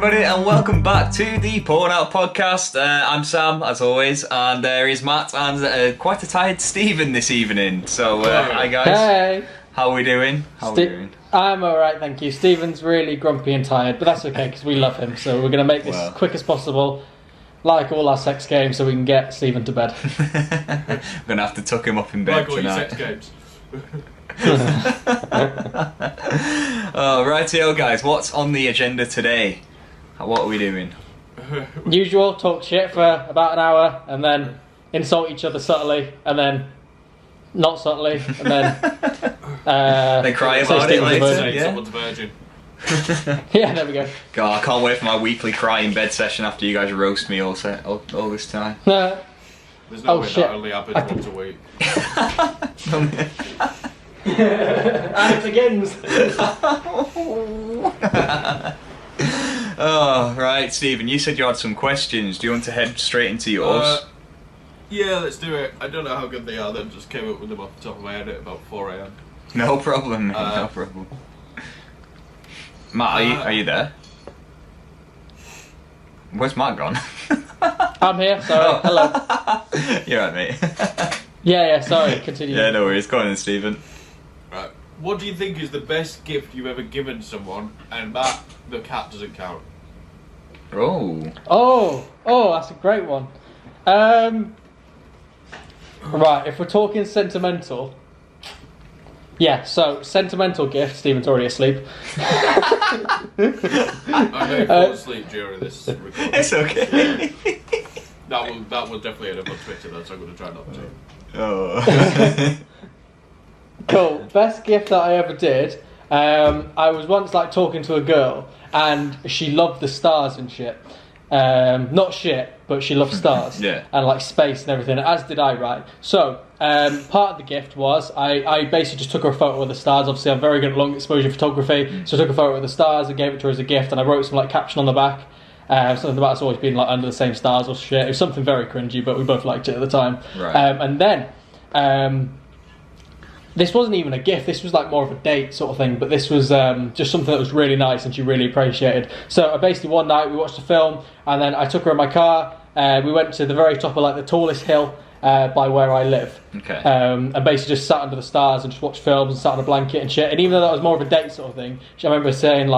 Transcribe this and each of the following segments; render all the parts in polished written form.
everybody, and welcome back to the Porn Out Podcast. I'm Sam, as always, and there is Matt and quite a tired Stephen this evening. So, hi guys. Hey. How are we doing? I'm alright, thank you. Stephen's really grumpy and tired, but that's okay because we love him. So we're going to make this as quick as possible, like all our sex games, so we can get Stephen to bed. We're going to have to tuck him up in bed like all tonight. your sex games. Oh, rightio guys, what's on the agenda today? What are we doing? Usual, talk shit for about an hour, and then insult each other subtly, and then not subtly, and then They cry about it later. Yeah. Someone's virgin. Yeah, there we go. God, I can't wait for my weekly cry in bed session after you guys roast me all this time. There's no way shit. that only happens once a week. And it begins. Oh, right, Stephen, you said you had some questions. Do you want to head straight into yours? Yeah, let's do it. I don't know how good they are, then just came up with them off the top of my head at about 4 a.m. No problem, mate, no problem. Matt, are you there? Where's Matt gone? I'm here, sorry. Hello. You're right, mate. Yeah, sorry, continue. Yeah, no worries. Go on then, Stephen. Right. What do you think is the best gift you've ever given someone? And that, the cat doesn't count. Oh, that's a great one. Right, if we're talking sentimental, yeah, so sentimental gift. Stephen's already asleep. I may fall asleep during this recording. it's okay. That will definitely end up on Twitter, though, so I'm going to try not to. Oh. Cool. Best gift that I ever did. I was once talking to a girl, and she loved the stars and shit. Not shit, but she loved stars. Yeah. And space and everything, as did I, right? So, part of the gift was I basically just took her a photo of the stars. Obviously, I'm very good at long exposure photography, so I took a photo of the stars and gave it to her as a gift, and I wrote some caption on the back. Something about us always being under the same stars or shit. It was something very cringy, but we both liked it at the time. Right. And then this wasn't even a gift. This was more of a date sort of thing. But this was just something that was really nice and she really appreciated. So basically one night we watched a film, and then I took her in my car. We went to the very top of the tallest hill by where I live. Okay. And basically just sat under the stars and just watched films and sat on a blanket and shit. And even though that was more of a date sort of thing, I remember saying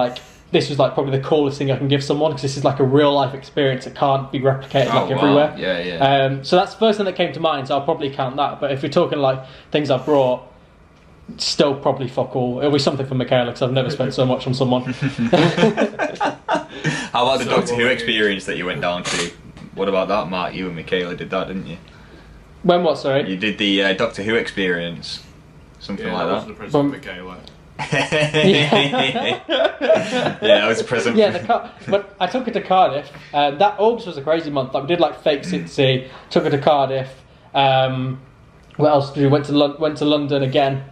this was probably the coolest thing I can give someone, because this is a real life experience that can't be replicated everywhere. Wow. Yeah. So that's the first thing that came to mind, so I'll probably count that. But if you're talking things I brought, still probably fuck all. It'll be something for Michaela, because I've never spent so much on someone. How about the Doctor Who experience that you went down to? What about that, Matt? You and Michaela did that, didn't you? When what, sorry? You did the Doctor Who experience. Something like that. Wasn't a present for Michaela. Yeah, I was a present. Yeah, but I took her to Cardiff. That August was a crazy month. We did fake Sitsy. Took her to Cardiff. What else did we? Went to London again,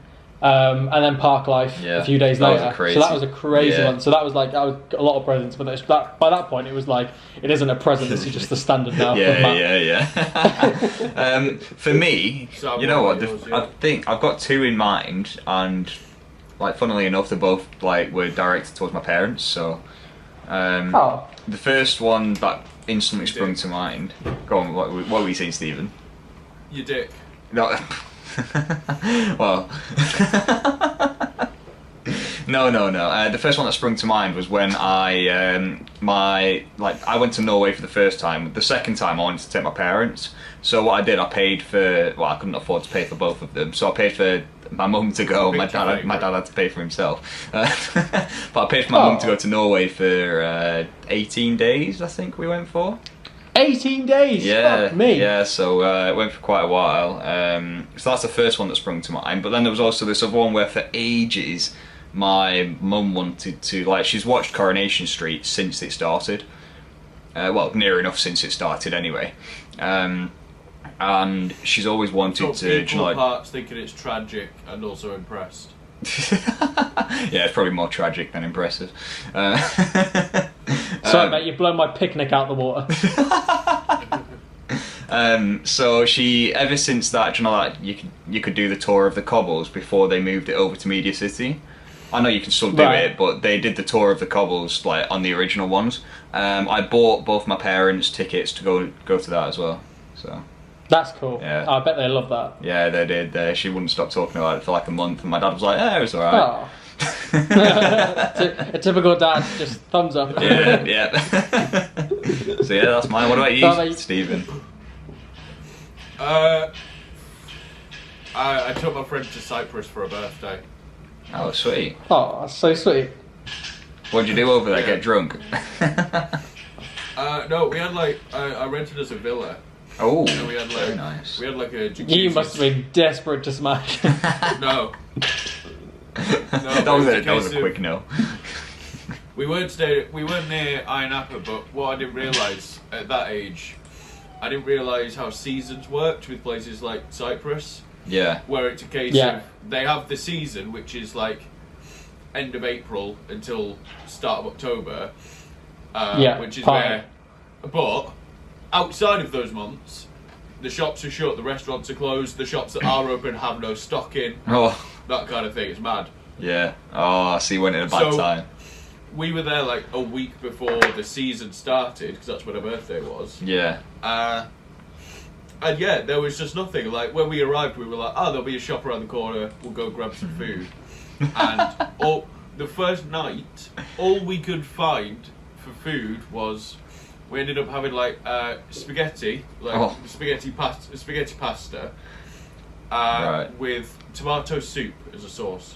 and then Parklife a few days later. So that was a crazy month. So that was a lot of presents. But by that point, it was it isn't a present. It's just the standard now. Yeah. For me, So you know what? yours, I think I've got two in mind, and funnily enough, they both were directed towards my parents. So, the first one that instantly sprung to mind. Go on. What were you saying, Stephen? Your dick. No. Well. No. The first one that sprung to mind was when I went to Norway for the first time. The second time I wanted to take my parents. So what I did, I paid for. Well, I couldn't afford to pay for both of them, so I paid for my mum to go. My dad had to pay for himself. But I paid for my mum to go to Norway for 18 days. I think we went for. 18 days. Yeah, fuck me. Yeah. So it went for quite a while. So that's the first one that sprung to mind. But then there was also this other one where for ages my mum wanted to she's watched Coronation Street since it started. Well, near enough since it started anyway. And she's always wanted to. Parts thinking it's tragic and also impressed. Yeah, it's probably more tragic than impressive. Sorry, mate, you've blown my picnic out the water. So she, ever since that, you could do the tour of the cobbles before they moved it over to Media City. I know you can still do Right. it, but they did the tour of the cobbles like on the original ones. I bought both my parents tickets to go to that as well. So That's cool. Yeah. I bet they love that. yeah, they did. She wouldn't stop talking about it for like a month, and my dad was like, "Yeah, it was alright." Oh. A typical dad, just thumbs up. Yeah, yeah. So yeah, that's mine. What about you, What about you? Stephen? I took my friend to Cyprus for a birthday. Oh, sweet. Oh, that's so sweet. What'd you do over there? Yeah. Get drunk? No, we had like I rented us a villa. Oh, And we had like very nice. we had like a jacuzzi. You must have been desperate to smash. No. That was a quick no. We weren't near Ayia Napa, but what I didn't realise at that age, I didn't realise how seasons worked with places like Cyprus, Yeah. where it's a case Yeah. of they have the season, which is like end of April until start of October, Yeah, which is fine. where. But outside of those months, the shops are shut, the restaurants are closed, the shops that are open have no stock in, Oh, that kind of thing. It's mad. yeah. Oh, so you went in a bad So- time. We were there like a week before the season started, because that's when her birthday was. Yeah. And yeah, there was just nothing. Like when we arrived, we were like, "Oh, there'll be a shop around the corner. We'll go grab some food." And the first night, all we could find for food was we ended up having like spaghetti, like spaghetti pasta, Right. with tomato soup as a sauce.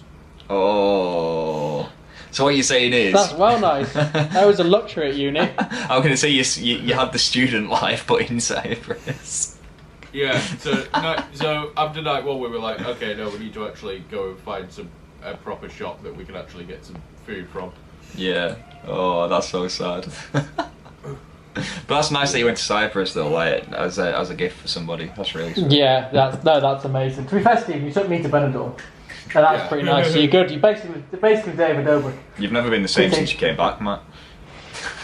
Oh. So what you're saying is... That's well nice. That was a luxury at uni. I'm going to say you had the student life, but in Cyprus. Yeah. So after night one, we were like, okay, no, we need to actually go and find a proper shop that we can actually get some food from. Yeah. Oh, that's so sad. But that's nice that you went to Cyprus though, like as a gift for somebody. That's really sweet. Yeah, that's amazing. To be fair, Steve, you took me to Benidorm. And that's Yeah. pretty nice. So you're good. You basically David Dobrik. You've never been the same since you came back, Matt.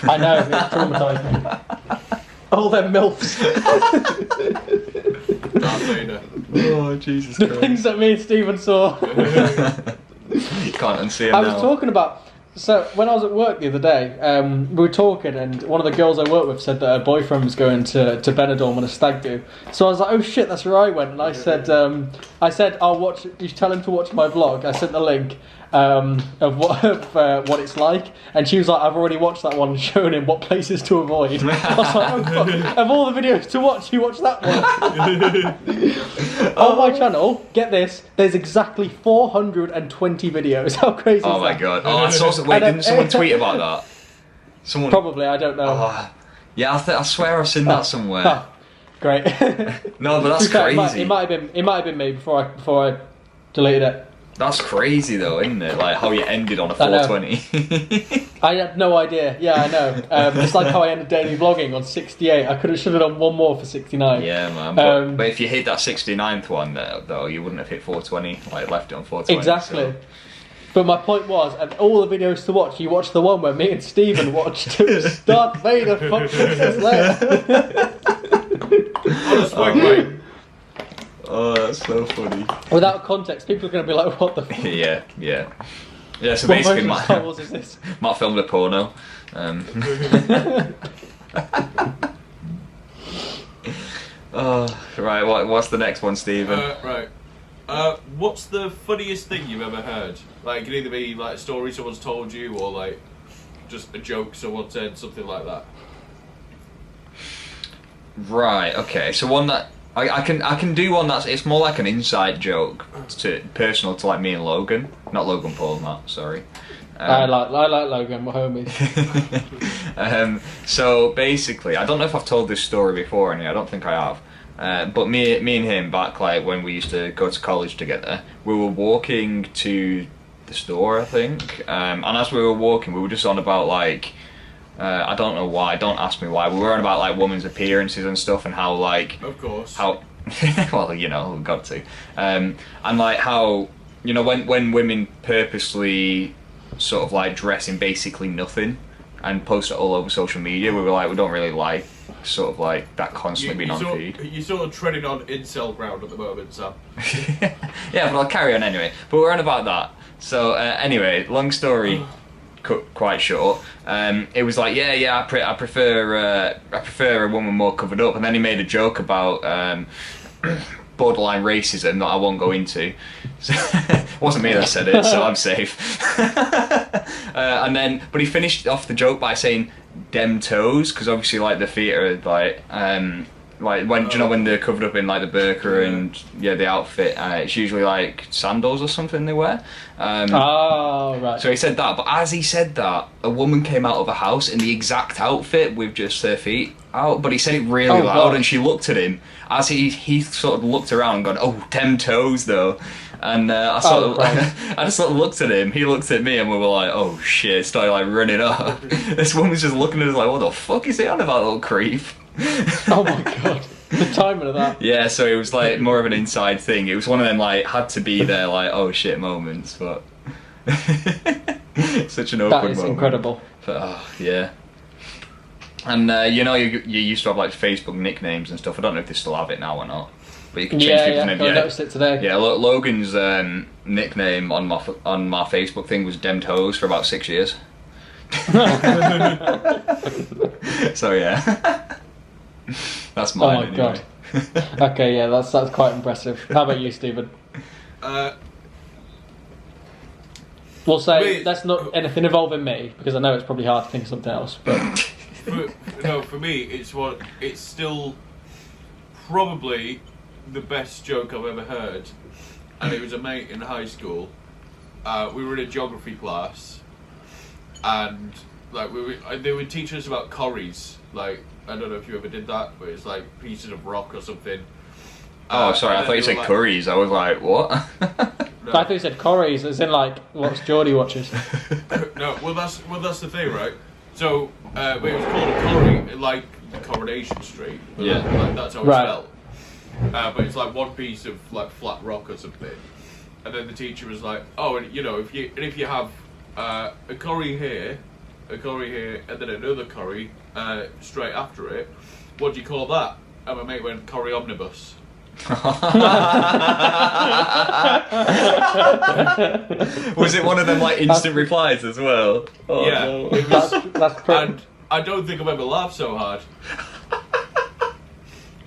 I know, it traumatised me. All them MILFs. Darth Vader. Oh, Jesus The things that me and Stephen saw. You can't unsee him I was now. talking about. So when I was at work the other day, we were talking, and one of the girls I work with said that her boyfriend was going to Benidorm on a stag do. So I was like, "Oh shit, that's where I went." And I said, "I'll watch. You tell him to watch my vlog." I sent the link of what it's like, and she was like, "I've already watched that one and shown him what places to avoid." I was like, "Oh fuck! Of all the videos to watch, you watch that one." On my channel, get this, there's exactly 420 videos. How crazy Oh is my that? god. Oh, that's awesome. Wait, didn't someone tweet about that? Someone. Probably, I don't know. Oh, yeah, I swear I've seen that somewhere. Oh, great. No, but that's To be fair, crazy. It might have been me before I deleted it. That's crazy though, isn't it? Like how you ended on a I know. 420. I had no idea. Yeah, I know. It's like how I ended daily vlogging on 68. I should have done one more for 69. Yeah, man. But if you hit that 69th one though, you wouldn't have hit 420. Like left it on 420. Exactly. So. But my point was, of all the videos to watch, you watch the one where me and Stephen watched Darth Vader fuck Princess Leia. On a swagway. Oh, that's so funny. Without context, people are going to be like, "What the fuck? Yeah. Yeah, so What basically version of Star Wars is this?" Matt filmed a porno. Oh, right, what's the next one, Stephen? Right. What's the funniest thing you've ever heard? Like, it can either be like a story someone's told you, or like just a joke someone said, something like that. Right, okay, so one that I can do one it's more like an inside joke personal to like me and Logan, not Logan Paul, Matt. Sorry. I like Logan, my homies. So basically, I don't know if I've told this story before, and I don't think I have. But me and him back like when we used to go to college together, we were walking to the store, I think, and as we were walking, we were just on about like. I don't know why. Don't ask me why. We were on about like women's appearances and stuff, and how like Of course. how well we've got to, and like how when women purposely sort of like dress in basically nothing and post it all over social media, we were like we don't really like sort of like that constantly being on feed. You're sort of treading on incel ground at the moment, Sam. Yeah, but I'll carry on anyway. But we're on about that. So anyway, long story cut quite short. It was like, I prefer a woman more covered up, and then he made a joke about borderline racism that I won't go into. It wasn't me that said it, so I'm safe. But he finished off the joke by saying "dem toes," because obviously, like, the feet are like when do you know when they're covered up in like the burqa and the outfit, it's usually like sandals or something they wear. Right. So he said that, but as he said that, a woman came out of a house in the exact outfit with just her feet out. But he said it really loud, God. and she looked at him as he sort of looked around and gone, "Oh, dem toes though." And I just sort of looked at him. He looked at me, and we were like, "Oh shit!" Started like running up. This woman's just looking at us like, "What the fuck is he on about, little creep?" Oh my god, the timing of that. Yeah, so it was like more of an inside thing. It was one of them like had to be there like oh shit moments, but such an awkward moment. That is incredible. But, yeah. And you used to have like Facebook nicknames and stuff. I don't know if they still have it now or not. But you can change people's names. I noticed it today. Yeah, Logan's nickname on my Facebook thing was Dem Toes for about 6 years. So yeah. That's mine. Oh my god. Okay, yeah, that's quite impressive. How about you, Stephen? We'll say that's not anything involving me because I know it's probably hard to think of something else. But for me, it's still probably the best joke I've ever heard, and it was a mate in high school. We were in a geography class, and like they would teach us about corries. Like, I don't know if you ever did that, but it's like pieces of rock or something. Oh, sorry, I thought you said like, curries. I was like, what? No. I thought you said corries, as in like what's Geordie watches. No, well that's the thing, right? So it was called a corrie, like Coronation Street. But like that's how it's spelled. But it's like one piece of like flat rock or something. And then the teacher was like, oh, and if you have a corrie here, and then another corrie straight after it, what do you call that? And my mate went, corrie omnibus. Was it one of them like instant replies as well? Oh, yeah, no. it was, that's pretty. and I don't think I've ever laughed so hard.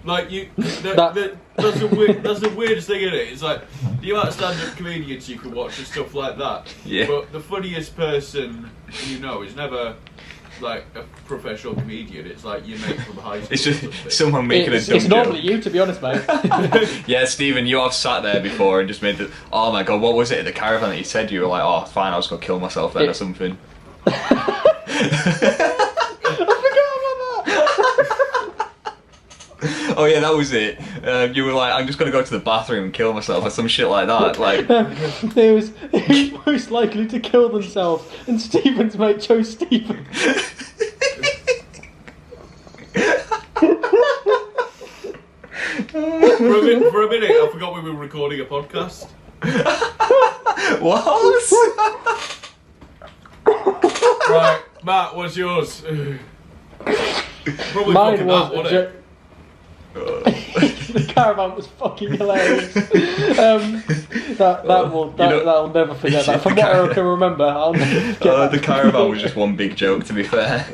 Like that's the weirdest thing, isn't it? It's like the amount of stand-up comedians you can watch and stuff like that. Yeah. But the funniest person is never like a professional comedian. It's like your mate from high school. It's just someone making a dumb It's normally joke. you, to be honest, mate. Yeah, Stephen, you have sat there before and just made the. Oh my god, what was it at the caravan that you said you were like, oh, fine, I was gonna kill myself then or something. Oh yeah, that was it. You were like, I'm just gonna go to the bathroom and kill myself or some shit like that. Like, Who's most likely to kill themselves? And Stephen's mate chose Stephen. For a minute, I forgot we were recording a podcast. what? Right, Matt, what's yours? Probably Mine fucking was that, wasn't a it? The caravan was fucking hilarious. That'll never forget that. From what I can remember, I'll never forget that. The caravan was just one big joke, to be fair.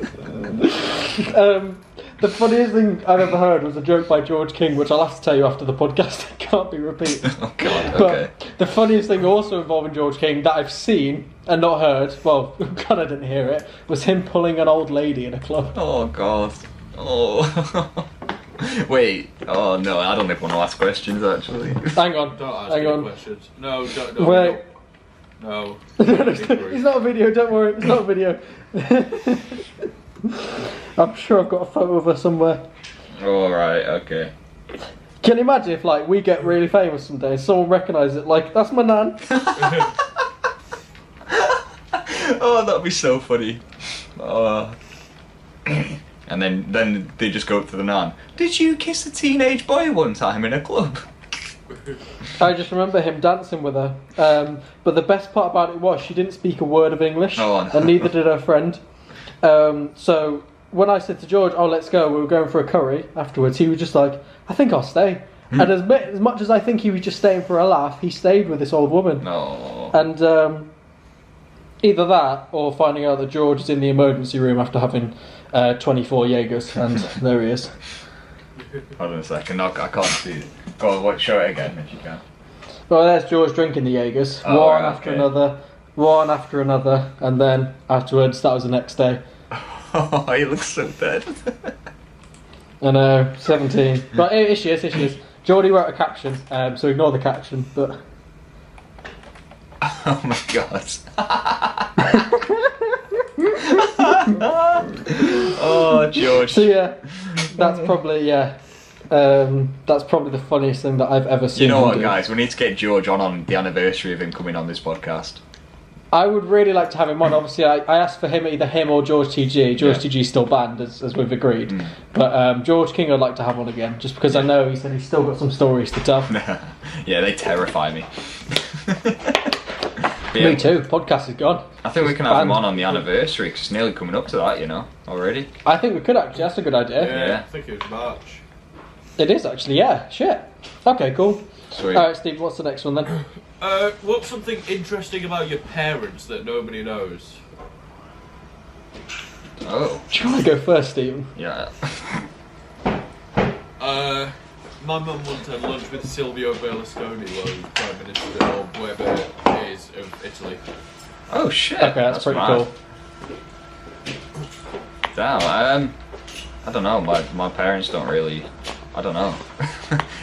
The funniest thing I've ever heard was a joke by George King, which I'll have to tell you after the podcast. It can't be repeated. Oh god, But okay. the funniest thing also involving George King that I've seen and not heard, well, kind of didn't hear it, was him pulling an old lady in a club. Oh god. Oh. Wait. Oh no, I don't even want to ask questions actually. Hang on. Don't ask Hang any on. questions. No, don't. Wait. No. It's not a video, don't worry, it's not a video. I'm sure I've got a photo of her somewhere. Alright, okay. Can you imagine if like we get really famous someday and someone recognises it, like, that's my nan? Oh, that'd be so funny. And then they just go up to the nan. Did you kiss a teenage boy one time in a club? I just remember him dancing with her. But the best part about it was she didn't speak a word of English, Oh, no. and neither did her friend. So when I said to George, "Oh, let's go," we were going for a curry afterwards. He was just like, "I think I'll stay." And as much as I think he was just staying for a laugh, he stayed with this old woman. No. And either that or finding out that George is in the emergency room after having 24 Jaegers, and there he is. Hold on a second, I can't see it. Go on, show it again if you can. Well, there's George drinking the Jaegers, Oh, one right, after okay. another, one after another, and then afterwards, that was the next day. Oh, he looks so dead. I know, 17. But here she is. Geordie wrote a caption, so ignore the caption, but... Oh my god. Oh, George. So yeah, that's probably the funniest thing that I've ever seen. You know him what, do. guys? We need to get George on the anniversary of him coming on this podcast. I would really like to have him on. Obviously, I asked for either him or George TG. George Yeah. TG's still banned, as we've agreed. But George King I'd like to have on again, just because I know he said he's still got some stories to tell. Yeah, they terrify me. But Me too. Podcast is gone. I think we It's can have him banned. on the anniversary because it's nearly coming up to that, already. I think we could actually. That's a good idea. Yeah, I think it was March. It is actually. Yeah. Shit. Okay. Cool. Sweet. All right, Steve. What's the next one then? What's something interesting about your parents that nobody knows? Oh, Do you want to go first, Stephen? yeah. My mum went to lunch with Silvio Berlusconi while he was Prime Minister or whatever it is of Italy. Oh shit. Okay, that's pretty mad. cool. Damn. I don't know. My parents don't really. I don't know.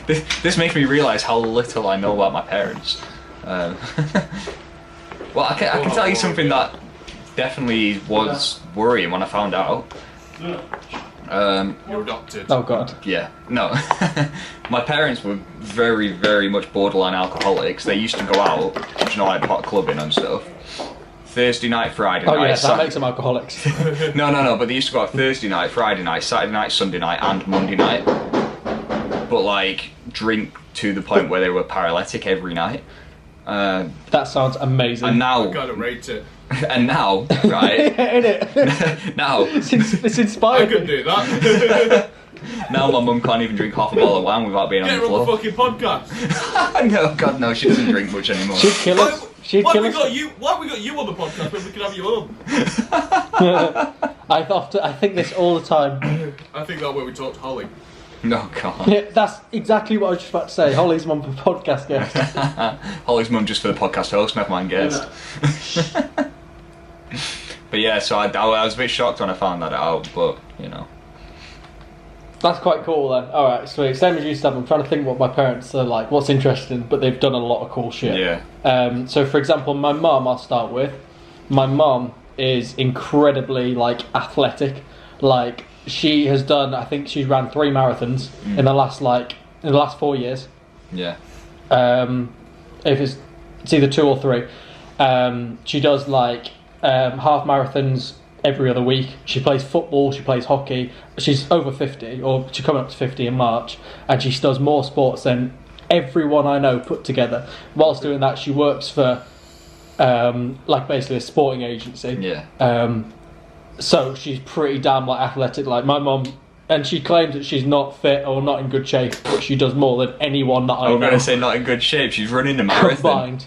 This makes me realise how little I know about my parents. Well, I can tell you something that definitely was worrying when I found out. You're adopted. Oh god. Yeah, no. My parents were very, very much borderline alcoholics. They used to go out, like pot clubbing and stuff. Thursday night, Friday Oh night. yeah, that makes them alcoholics. No, but they used to go out Thursday night, Friday night, Saturday night, Sunday night, and Monday night. But like, drink to the point where they were paralytic every night. That sounds amazing. And I now, kind of rate it. and now, right? Innit? Now, It's I inspired could me. do that. now my mum can't even drink half a bottle of wine without being Get on her the on the floor. fucking podcast. No, God, no, she doesn't drink much anymore. She'd kill us. She'd Why kill we us. got you? Why we got you on the podcast when we can have you on? I think this all the time. I think that's where we talked to Holly. No, God. Yeah, that's exactly what I was just about to say. Holly's mum for podcast guest. Holly's mum just for the podcast host, never mind guest. But yeah, so I was a bit shocked when I found that out, but That's quite cool then. Alright, sweet. Same as you said, I'm trying to think what my parents are like, what's interesting, but they've done a lot of cool shit. Yeah. So for example, my mum, I'll start with. My mum is incredibly athletic. Like, she has done, I think she's ran 3 marathons in the last 4 years. Yeah. If it's either 2 or 3. She does half marathons every other week. She plays football, she plays hockey. She's over 50, or she's coming up to 50 in March, and she does more sports than everyone I know put together. Whilst doing that, she works for basically a sporting agency. Yeah. So she's pretty damn athletic. Like my mum, and she claims that she's not fit or not in good shape, but she does more than anyone that I I was know going to say not in good shape. She's running a marathon. combined.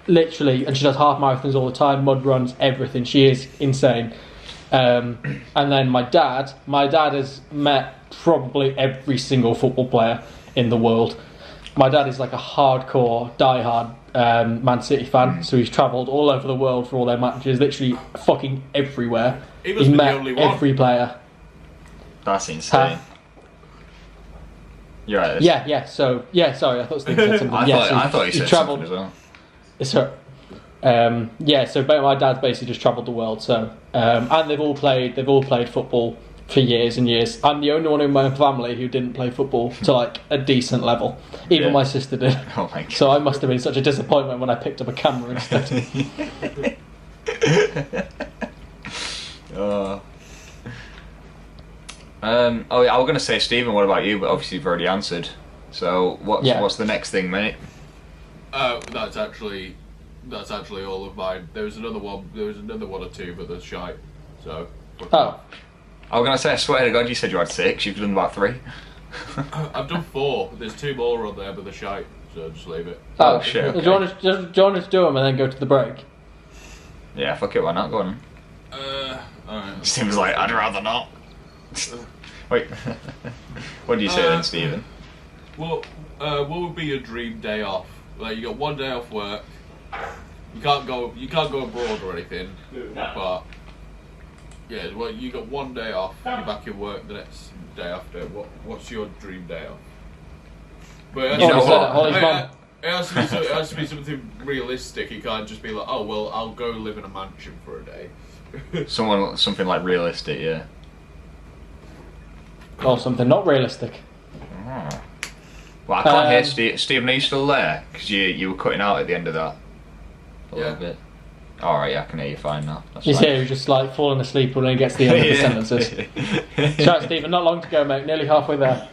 Literally, and she does half marathons all the time, mud runs, everything. She is insane. And then my dad has met probably every single football player in the world. My dad is like a hardcore, diehard Man City fan, so he's travelled all over the world for all their matches, literally fucking everywhere. He must He's be the met only one. every player. That's insane. You're right. Yeah. So sorry, I thought Steve said something. I thought he said travelled. something as well. So, my dad's basically just travelled the world. So, and they've all played football for years and years. I'm the only one in my family who didn't play football to a decent level. Even Yeah. my sister did. Oh my God. So I must have been such a disappointment when I picked up a camera instead. I was going to say, Stephen, what about you? But obviously you've already answered. So what's the next thing, mate? That's actually all of mine. There was another one or two, but there's shite. So. Oh, I was going to say, I swear to God, you said you had 6. You've done about 3. I've done 4. There's 2 more on there, but they're shite. so just leave it. Oh, shit, okay. Do you want to do them and then go to the break? Yeah, fuck it, why not? Go on. Alright. Steven's like, I'd rather not. Wait. What do you say then, Steven? What would be your dream day off? Like, you got one day off work. You can't go abroad or anything. But yeah, well, you got one day off. You're back in work the next day after. What's your dream day off? But You know what? it has to be something realistic. It can't just be like, oh well, I'll go live in a mansion for a day. Something like realistic, yeah. Or something not realistic. Oh. Well, I can't hear Stephen. Are you still there? Because you were cutting out at the end of that. A little bit. Alright, yeah, I can hear you fine now. That's You fine. see, he's just like falling asleep when he gets to the end of the sentences. Shout out, Stephen. Not long to go, mate. Nearly halfway there.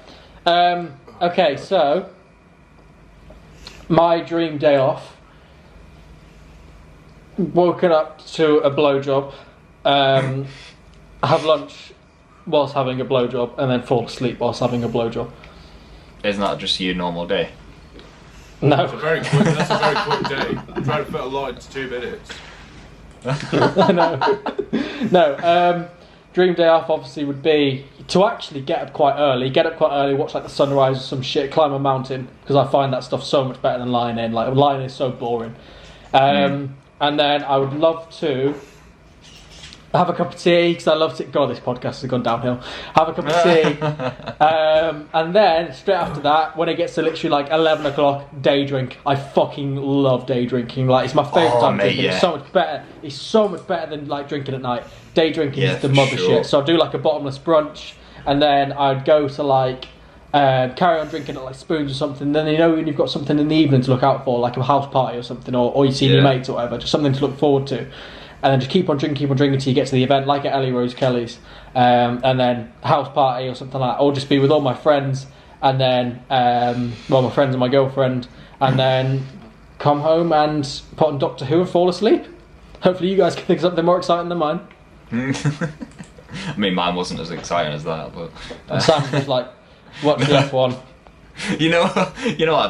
Okay, so my dream day off. Woken up to a blowjob. Have lunch whilst having a blowjob, and then fall asleep whilst having a blowjob. Isn't that just your normal day? No. That's a very quick day. I'm trying to fit a lot into 2 minutes. No. Dream day off obviously would be to actually get up quite early, watch like the sunrise or some shit, climb a mountain, because I find that stuff so much better than lying in. Like, lying is so boring. And then I would love to have a cup of tea, because I love to... God, this podcast has gone downhill. Have a cup of tea. And then, straight after that, when it gets to literally like 11 o'clock, day drink. I fucking love day drinking. Like, it's my favourite time of drinking. Yeah. It's so much better. It's so much better than like drinking at night. Day drinking is the for mother sure. shit. So I'd do like a bottomless brunch, and then I'd go to like... carry on drinking at like Spoons or something. Then when you've got something in the evening to look out for, like a house party or something, or you see your mates or whatever, just something to look forward to. And then just keep on drinking till you get to the event, like at Ellie Rose Kelly's, and then house party or something like that, or just be with all my friends, and then my friends and my girlfriend, and then come home and put on Doctor Who and fall asleep. Hopefully you guys can think of something more exciting than mine. I mean, mine wasn't as exciting as that, but... And Sam was like, watch the F1. You know what?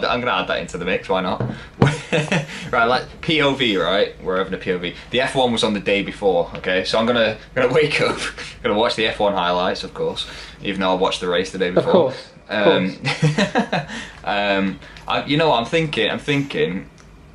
I'm gonna add that into the mix. Why not? Right, like POV. Right, we're having a POV. The F1 was on the day before. Okay, so I'm gonna wake up, gonna watch the F1 highlights, of course, even though I watched the race the day before. Of course. You know what I'm thinking? I'm thinking,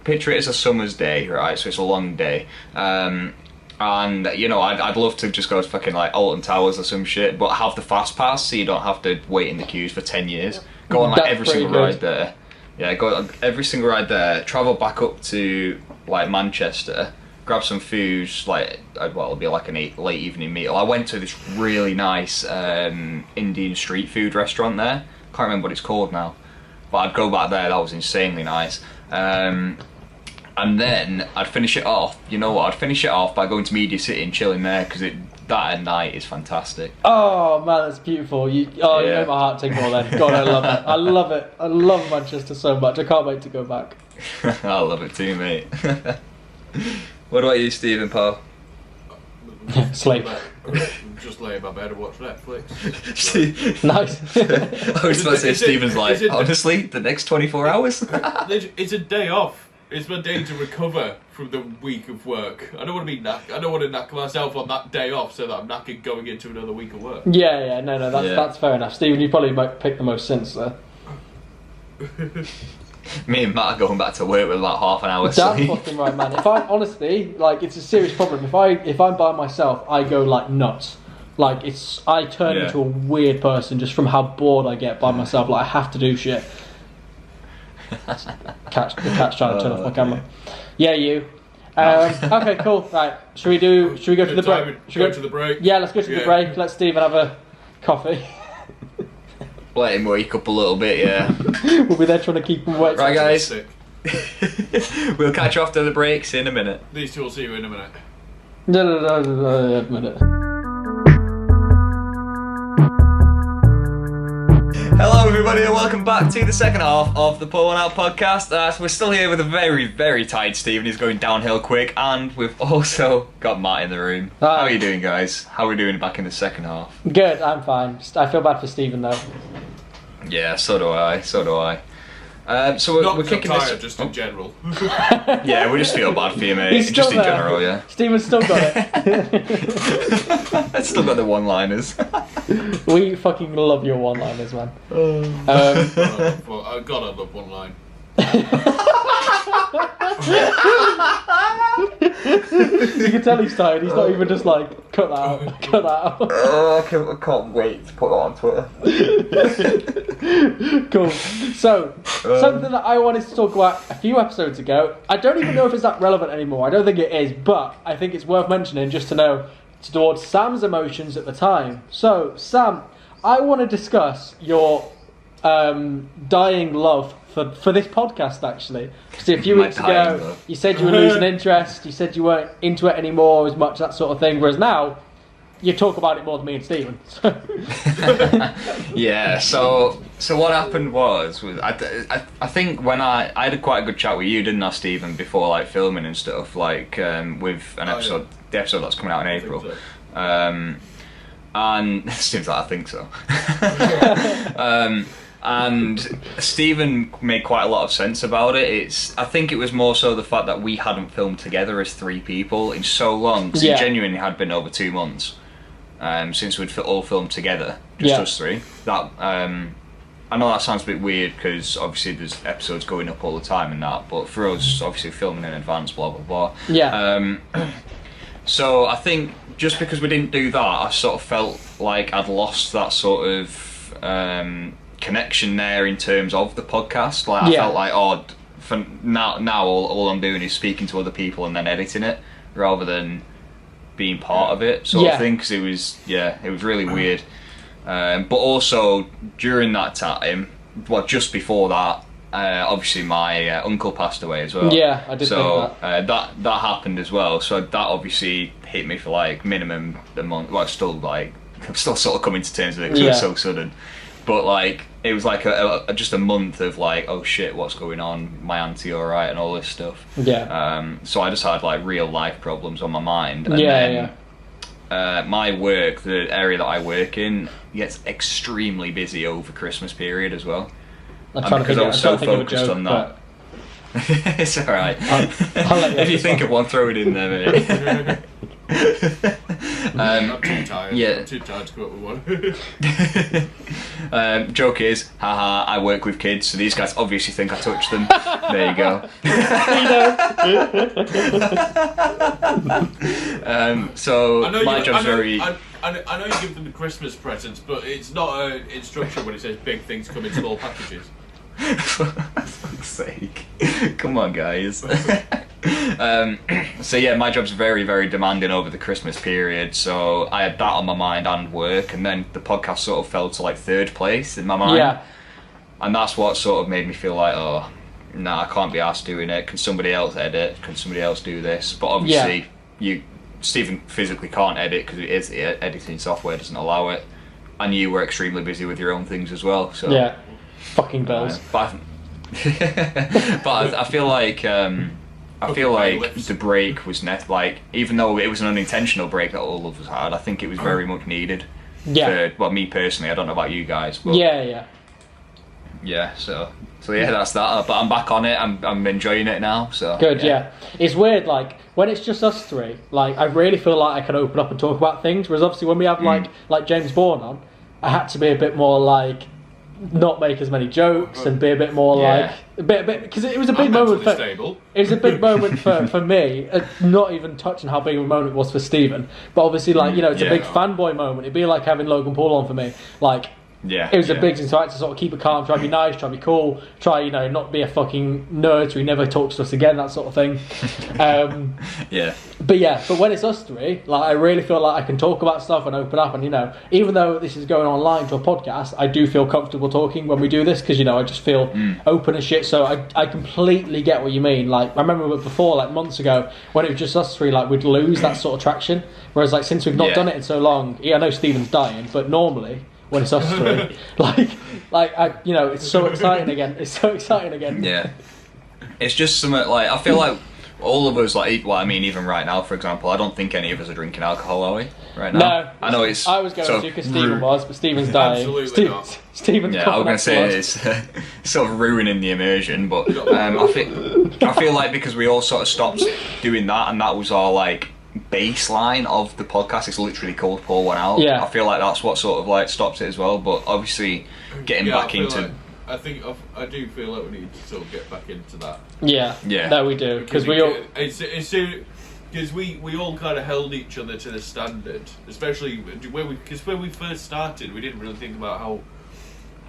picture it as a summer's day, right? So it's a long day. And I'd love to just go to fucking like Alton Towers or some shit, but have the fast pass so you don't have to wait in the queues for 10 years. Go on like every single ride there. Yeah, go on every single ride there. Travel back up to like Manchester, grab some food. Like, it'll be like a late evening meal. I went to this really nice Indian street food restaurant there. Can't remember what it's called now, but I'd go back there. That was insanely nice. And then I'd finish it off. You know what? I'd finish it off by going to Media City and chilling there, because that at night is fantastic. Oh man, that's beautiful. You made my heart tingle then. God, I love it. I love it. I love Manchester so much. I can't wait to go back. I love it too, mate. What about you, Stephen, pal? Sleep. Just lay in my bed and watch Netflix. Nice. I was about to say, Stephen's like, honestly, the next 24 hours? It's a day off. It's my day to recover from the week of work. I don't want to be I don't want to knack myself on that day off so that I'm knackered going into another week of work. Yeah, no, that's fair enough. Stephen, you probably might pick the most sense there. Me and Matt are going back to work with about half an hour That's sleep. fucking right, man. If I honestly, like, it's a serious problem. If I'm by myself, I go like nuts. Like, I turn into a weird person just from how bored I get by myself. Like, I have to do shit. The cat's trying to turn off my camera. Yeah, you. Okay, cool. Right, should we go to the break? Should we go to the break? Yeah, let's go to the break. Let Stephen have a coffee. Let him wake up a little bit, yeah. We'll be there trying to keep him awake. Right, guys. We'll catch you after the breaks in a minute. These two will see you in a minute. No, a minute. Hello everybody and welcome back to the second half of the Pull One Out podcast. So we're still here with a very, very tired Stephen who's going downhill quick, and we've also got Matt in the room. Hi. How are you doing, guys? How are we doing back in the second half? Good, I'm fine. I feel bad for Stephen though. Yeah, so do I. So Not we're because I'm kicking tired, this. just in general. Yeah, we just feel bad for you, mate. He's Just still in there. general, yeah. Stephen's still got it. I still got the one-liners. We fucking love your one-liners, man. God, I love one line. You can tell he's tired. He's not even just like, cut that out, cut that out. Oh, I can't wait to put it on Twitter. Cool. So, something that I wanted to talk about a few episodes ago, I don't even know if it's that relevant anymore. I don't think it is, but I think it's worth mentioning just to know towards Sam's emotions at the time. So, Sam, I want to discuss your dying love for this podcast, actually. Because a few My weeks dying ago, love. you said you were losing interest, you said you weren't into it anymore as much, that sort of thing, whereas now, you talk about it more than me and Stephen. Yeah, so what happened was I think when I had quite a good chat with you, didn't I, Stephen, before like filming and stuff, like with an episode, the episode that's coming out in April. So. And it seems like I think so. And Stephen made quite a lot of sense about it. I think it was more so the fact that we hadn't filmed together as three people in so long. Because it genuinely had been over 2 months since we'd all filmed together, just us three. That I know that sounds a bit weird because obviously there's episodes going up all the time and that, but for us, obviously filming in advance, blah blah blah. Yeah. So I think just because we didn't do that, I sort of felt like I'd lost that sort of connection there in terms of the podcast. Like I felt like, for now all I'm doing is speaking to other people and then editing it rather than being part of it, sort of thing. Because it was really weird. But also during that time, well, just before that, obviously my uncle passed away as well. Yeah, I did so, think that. that happened as well. So that obviously hit me for like minimum a month. Well, I'm still sort of coming to terms with it because it was so sudden. But like it was like just a month of like, oh shit, what's going on? My auntie all right and all this stuff. Yeah. So I just had like real life problems on my mind. And my work, the area that I work in, gets extremely busy over Christmas period as well. Because I was so focused on that. It's alright. I'll let you if you think of one, throw it in there, mate. I'm too tired. Yeah. I'm too tired to come up with one. Joke is, haha, I work with kids, so these guys obviously think I touched them. There you go. So my job's very... I know you give them the Christmas presents, but it's not an instruction when it says big things come in small packages. For fuck's sake. Come on, guys. So yeah, my job's very, very demanding over the Christmas period, so I had that on my mind and work, and then the podcast sort of fell to like third place in my mind. Yeah. And that's what sort of made me feel like, oh, nah, I can't be asked doing it. Can somebody else edit? Can somebody else do this? But obviously, Stephen physically can't edit because editing software doesn't allow it, and you were extremely busy with your own things as well. So yeah, fucking bells. But I feel like the break was like, even though it was an unintentional break that all of us had, I think it was very much needed. Yeah. Well, me personally, I don't know about you guys, but Yeah. So yeah, that's that. But I'm back on it. I'm enjoying it now. So Good, yeah. It's weird, like, when it's just us three, like, I really feel like I can open up and talk about things, whereas obviously when we have, like James Bourne on, I had to be a bit more, like, not make as many jokes and be a bit more, like, a bit, because it was a big moment for... Stable. It was a big moment for me, not even touching how big of a moment it was for Stephen, but obviously, like, you know, it's a big fanboy moment. It'd be like having Logan Paul on for me, like... Yeah, it was a big thing, so I had to sort of keep it calm, try to be nice, try to be cool, try, you know, not be a fucking nerd so he never talks to us again, that sort of thing. But when it's us three, like, I really feel like I can talk about stuff and open up, and, you know, even though this is going online to a podcast, I do feel comfortable talking when we do this, because, you know, I just feel open as shit, so I completely get what you mean. Like, I remember before, like, months ago, when it was just us three, like, we'd lose that sort of traction, whereas, like, since we've not done it in so long, I know Stephen's dying, but normally... when it's us three, you know, it's so exciting again. It's so exciting again. Yeah, it's just something like, I feel like all of us, like, well, I mean, even right now, for example, I don't think any of us are drinking alcohol, are we? Right now? No. I know it's. I was going sort to of because Stephen was, but Stephen's dying. Absolutely not. Stephen's Yeah, I was coughing going up to say blood. it's sort of ruining the immersion, but I feel like because we all sort of stopped doing that, and that was our like baseline of the podcast. It's literally called Pour One Out. Yeah. I feel like that's what sort of like stopped it as well. But obviously, getting back into. I do feel like we need to sort of get back into that. Yeah. No, we do because we all. It's because we all kind of held each other to the standard, especially when we first started, we didn't really think about how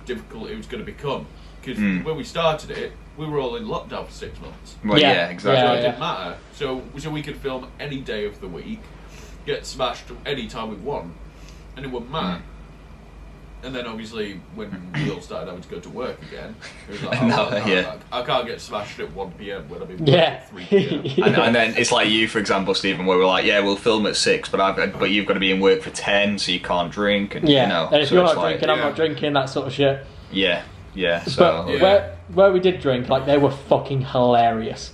difficult it was going to become. Because when we started it, we were all in lockdown for 6 months. Well, yeah, exactly. So it didn't matter. So we could film any day of the week, get smashed any time we want, and it wouldn't matter. And then obviously when we all started having to go to work again, it was like, I can't get smashed at 1 PM when I've been working at 3 PM. And then it's like you, for example, Stephen, where we're like, yeah, we'll film at 6, but you've got to be in work for 10, so you can't drink. And, Yeah, you know, and if so you're it's not like, drinking, I'm not drinking, that sort of shit. Yeah, so... But where we did drink, like, they were fucking hilarious.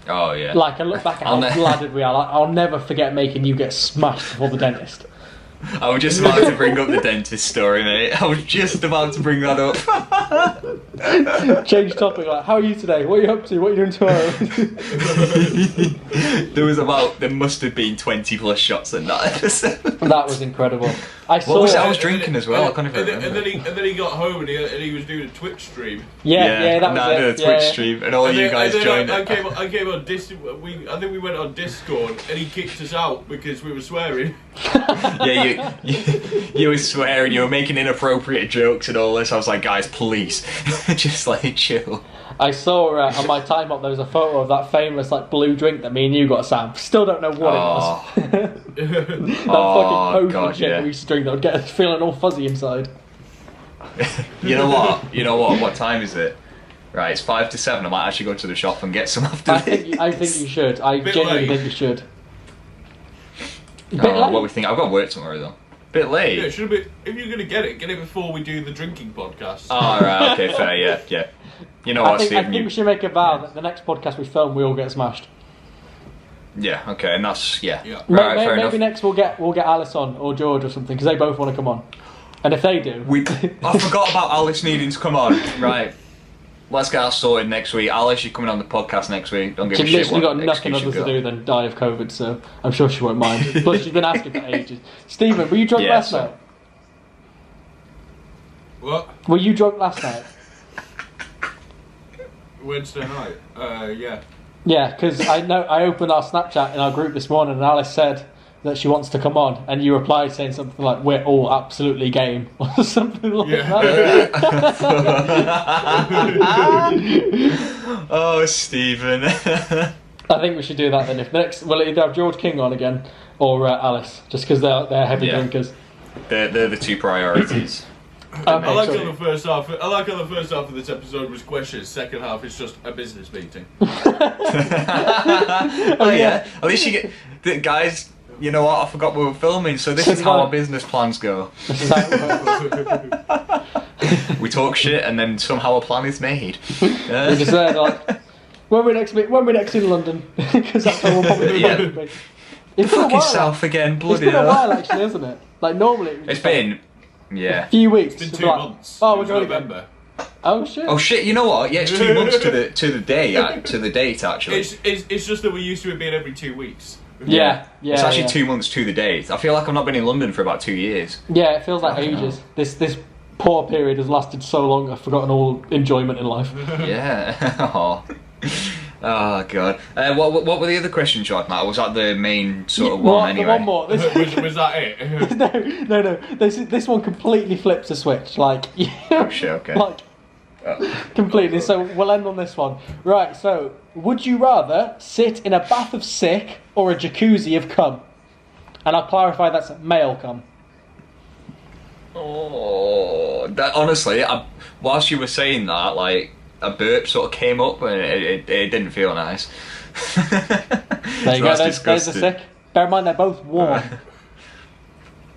Oh, yeah. Like, I look back at how bladdered we are, like, I'll never forget making you get smashed before the dentist. I was just about to bring up the dentist story, mate. I was just about to bring that up. Change topic, like, how are you today? What are you up to? What are you doing tomorrow? There must have been 20 plus shots in that episode. That was incredible. I was drinking as well, I can't even remember. And then he got home and he was doing a Twitch stream. Yeah, that was I did a Twitch stream, and all you guys joined I came on Discord. I think we went on Discord, and he kicked us out because we were swearing. Yeah, you were swearing, you were making inappropriate jokes and all this. I was like, guys, please, just like chill. I saw on my time up there was a photo of that famous like blue drink that me and you got, Sam. Still don't know what it was. That fucking potion shit that we used to drink that would get us feeling all fuzzy inside. You know what? What time is it? Right, it's 5 to 7. I might actually go to the shop and get some after this. I think you should. I genuinely think you should. What we think? I've got work tomorrow though. Bit late. Yeah, should be. If you're gonna get it before we do the drinking podcast. Oh, right, okay, fair, yeah. You know what, Stephen? I think we should make a vow that the next podcast we film, we all get smashed. Yeah, okay, and that's Yeah. Right, fair enough. Maybe next we'll get Alice on or George or something because they both want to come on. And if they do, I forgot about Alice needing to come on. Right. Let's get us sorted next week. Alice, you're coming on the podcast next week. Don't give a shit. She's literally what got nothing excuse other to you've do than die of COVID, so I'm sure she won't mind. Plus, she's been asking for ages. Stephen, were you drunk last night? What? Were you drunk last night? Wednesday night. Yeah. Yeah, because I opened our Snapchat in our group this morning, and Alice said that she wants to come on, and you replied saying something like, "We're all absolutely game," or something like that. Oh, Stephen. I think we should do that then. If next, we'll either have George King on again or Alice, just because they're heavy drinkers. They're the two priorities. I like how the first half. I like how the first half of this episode was questions. Second half is just a business meeting. Oh yeah. At least you get guys. You know what? I forgot we were filming. So this is how our business plans go. This is how it works. We talk shit, and then somehow a plan is made. We just said like, when we next in London, because that's where we'll probably be. It's been a Fucking while. south again, It's bloody been a hell. while actually, isn't it? Like normally It's been. Yeah. a few weeks. It's been We'd 2 be like, months. Oh, It we're was going November. again. Oh shit. Oh shit! You know what? Yeah, it's 2 months to the day to the date actually. It's just that we're used to it being every 2 weeks. Yeah. It's actually yeah. 2 months to the date. I feel like I've not been in London for about 2 years. Yeah, it feels like ages. This poor period has lasted so long. I've forgotten all enjoyment in life. Yeah. Oh god. What were the other questions you had, Matt? Was that the main sort of one anyway? One more. Was that it? No. This one completely flips a switch. Like, Oh shit. Okay. like completely. So we'll end on this one. Right. So, would you rather sit in a bath of sick or a jacuzzi of cum? And I'll clarify that's male cum. Oh, that honestly, whilst you were saying that, like a burp sort of came up and it didn't feel nice. There you go. There's the sick. Bear in mind they're both warm.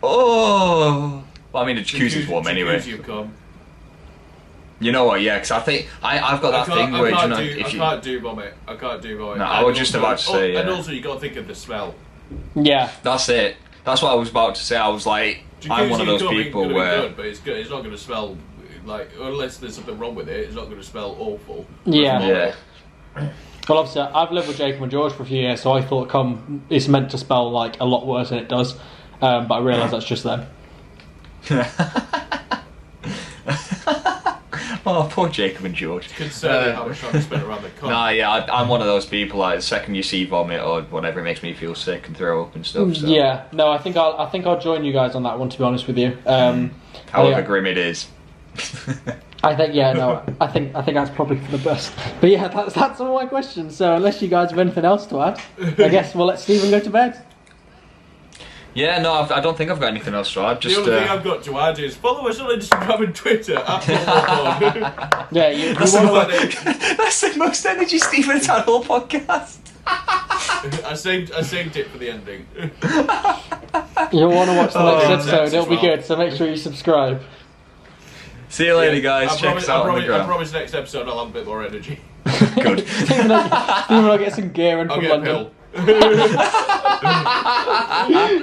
Oh, well, I mean the jacuzzi's warm anyway. Jacuzzi come. You know what? Yeah, because I think I've got that thing where I you know I can't do vomit. I can't do vomit. No, I was just about to say. And also, you got to think of the smell. Yeah. That's it. That's what I was about to say. I was like, I'm one of those people where. Good, but it's good. It's not going to smell like, unless there's something wrong with it. It's not going to smell awful. Yeah. Well, obviously, I've lived with Jacob and George for a few years, so I thought cum is meant to smell like a lot worse than it does. But I realise that's just them. Oh, poor Jacob and George. It's concerning how much time I spent around the cum. Nah, yeah, I'm one of those people. Like, the second you see vomit or whatever, it makes me feel sick and throw up and stuff. So. Yeah, no, I think I'll join you guys on that one. To be honest with you, However grim it is. I think that's probably for the best. But yeah, that's all my questions. So unless you guys have anything else to add, I guess we'll let Stephen go to bed. Yeah, no, I don't think I've got anything else to add. Just, the only thing I've got to add is follow us on Instagram and Twitter. Yeah, that's the most energy Stephen's had all podcast. I saved it for the ending. You'll want to watch the next episode. It'll be well. good. So make sure you subscribe. See you later, guys. Check us out on the ground. I promise next episode I'll have a bit more energy. Good. Stephen will get some gear in I'll from get a London. pill.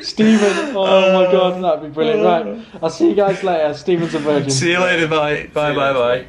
Stephen, oh my god, that'd be brilliant. Right, I'll see you guys later. Stephen's a virgin. See you later, bye. Bye. Bye.